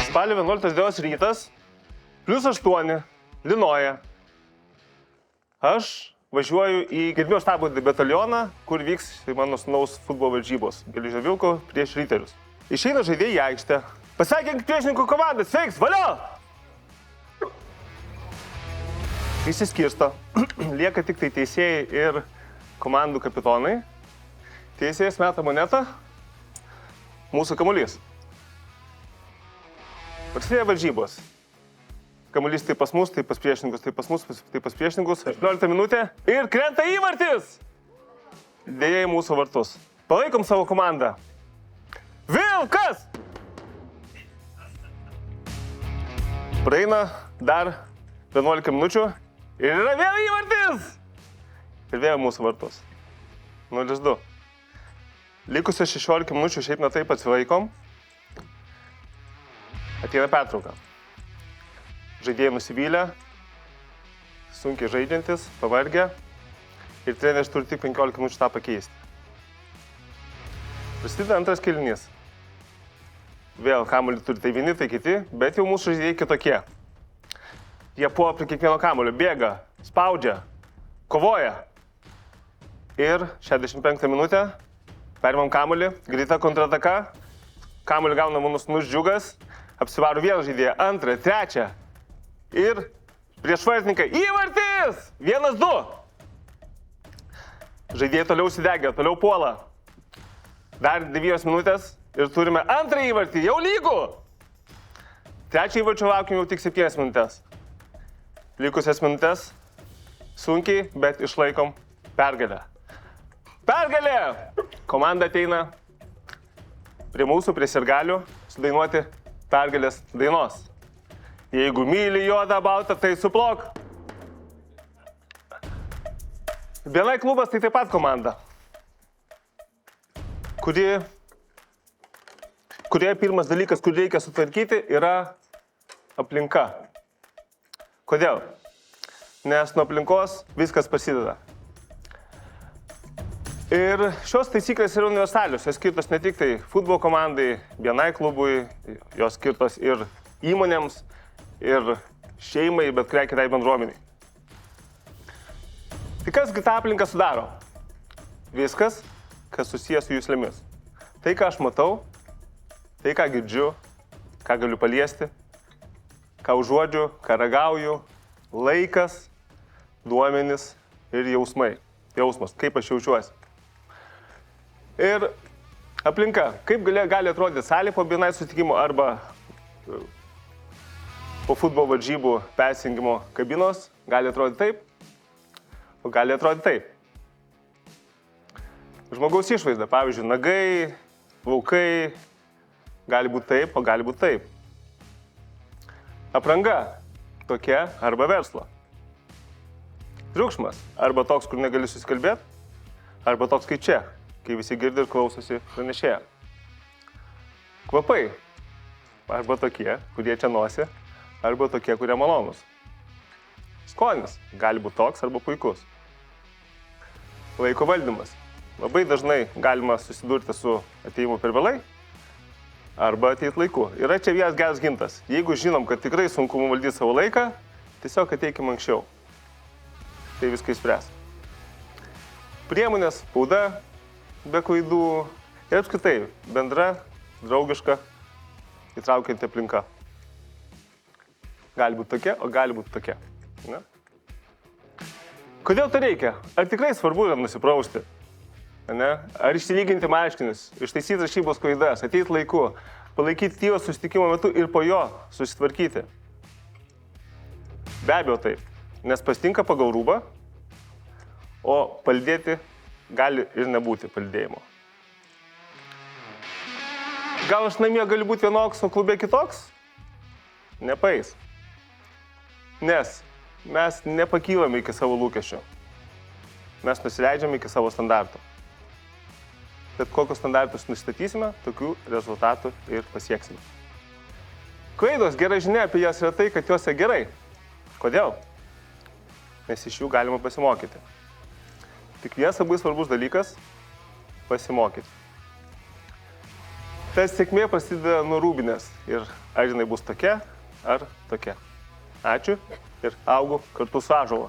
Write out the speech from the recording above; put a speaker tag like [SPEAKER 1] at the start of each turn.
[SPEAKER 1] Spalio 11 dienos rytas, +8, lynoja. Aš važiuoju į Gedimino štabo batalioną, kur vyks mano sūnaus futbolo varžybos Geležinio Vilko prieš Riterius. Išeina žaidėjai į aikštę. Pasakink priešininkų komandą, sveiks, valio! Išsiskirsto. Lieka tik tai teisėjai ir komandų kapitonai. Teisėjas meta monetą. Mūsų kamuolys. Prasidėjo varžybos. Kamuolys tai pas mus, tai pas priešininkus, tai pas mus, tai pas priešininkus. 18 minutė ir krenta įvartis! Dėja į mūsų vartus. Palaikom savo komandą. Vilkas! Praeina dar 11 minučių ir yra vėl įvartis! Ir vėl mūsų vartus. 0-2. Likusios 16 minučių šiaip ne taip atsilaikom. Ateina pertrauka. Žaidėjai nusivylę, sunkiai žaidžiantis, pavargę ir treneris turi tik 15 minučių tą pakeisti. Prasideda antras kėlinys. Vėl kamuolį turi tai vieni, tai kiti, bet jau mūsų žaidėjai kitokie. Jie puola prie kiekvieno kamuolio, bėga, spaudžia, kovoja. Ir 65 minutę perimam kamuolį, greita kontrataka, kamuolį gauna mano sūnus Džiugas, apsivaro vieną žaidėją, antrą, trečią. Ir prieš vartininką įvartis! 1-2. Žaidėjai toliau užsidegė, toliau puola. Dar 9 minutės ir turime antrą įvartį, jau lygų. Trečią įvarčio laukim jau tik 7 minutės. Likusias minutės sunkiai, bet išlaikom pergalę. Pergalė! Komanda ateina prie mūsų, prie sirgalių, sudainuoti pergalės dainos. Jeigu myli juodą baltą, tai suplok. Vienai klubas tai taip pat komanda, kurie pirmas dalykas, kurį reikia sutvarkyti, yra aplinka. Kodėl? Nes nuo aplinkos viskas prasideda. Ir šios taisyklės yra universalios, jos skirtos ne tik tai futbolo komandai, vienai klubui, jos skirtos ir įmonėms, ir šeimai, bet kuriai kitai bendruomeniai. Tai kasgi tą aplinką sudaro? Viskas, kas susijęs su juslėmis. Tai, ką aš matau, tai, ką girdžiu, ką galiu paliesti, ką užuodžiu, ką ragauju, laikas, duomenys ir jausmai. Jausmas, kaip aš jaučiuosi. Ir aplinka, kaip gali atrodyti salė po BNI susitikimo arba po futbolo varžybų persijungimo kabinos, gali atrodyti taip, o gali atrodyti taip. Žmogaus išvaizda, pavyzdžiui, nagai, plaukai, gali būti taip, o gali būti taip. Apranga tokia arba verslo. Triukšmas, arba toks, kur negali susikalbėti, arba toks kaip čia, kai visi girdi ir klausosi pranešėją. Kvapai, arba tokie, kurie čia nosi, arba tokie, kurie malonus. Skonis gali būti toks arba puikus. Laiko valdymas. Labai dažnai galima susidurti su atėjimu per vėlai arba ateit laiku. Yra čia vienas geras gintas. Jeigu žinom, kad tikrai sunku mums valdyti savo laiką, tiesiog ateikim anksčiau. Tai viską išspręs. Priemonės, spauda, be klaidų ir apskritai bendra, draugiška, įtraukianti aplinka. Gali būti tokia, o gali būti tokia. Ne? Kodėl to reikia? Ar tikrai svarbu yra nusiprausti? Ne? Ar išsilyginti marškinius, ištaisyti rašybos klaidas, ateiti laiku, palaikyti tėvo susitikimo metu ir po jo susitvarkyti? Be abejo taip, nes pasitinka pagal rūbą, o paldėti gali ir nebūti paldėjimo. Gal aš namie gali būti vienoks, o klube kitoks? Nepaeis. Nes mes nepakylame iki savo lūkesčio. Mes nusileidžiame iki savo standartų. Bet kokius standartus nustatysime, tokių rezultatų ir pasieksime. Klaidos, gera žinia apie jas yra tai, kad jos yra gerai. Kodėl? Nes iš jų galima pasimokyti. Tik vienas labai svarbus dalykas – pasimokyti. Ta sėkmė prasideda nuo rūbinės. Ir ar jinai bus tokia, ar tokia. Ačiū ir augu kartu su ąžuolu.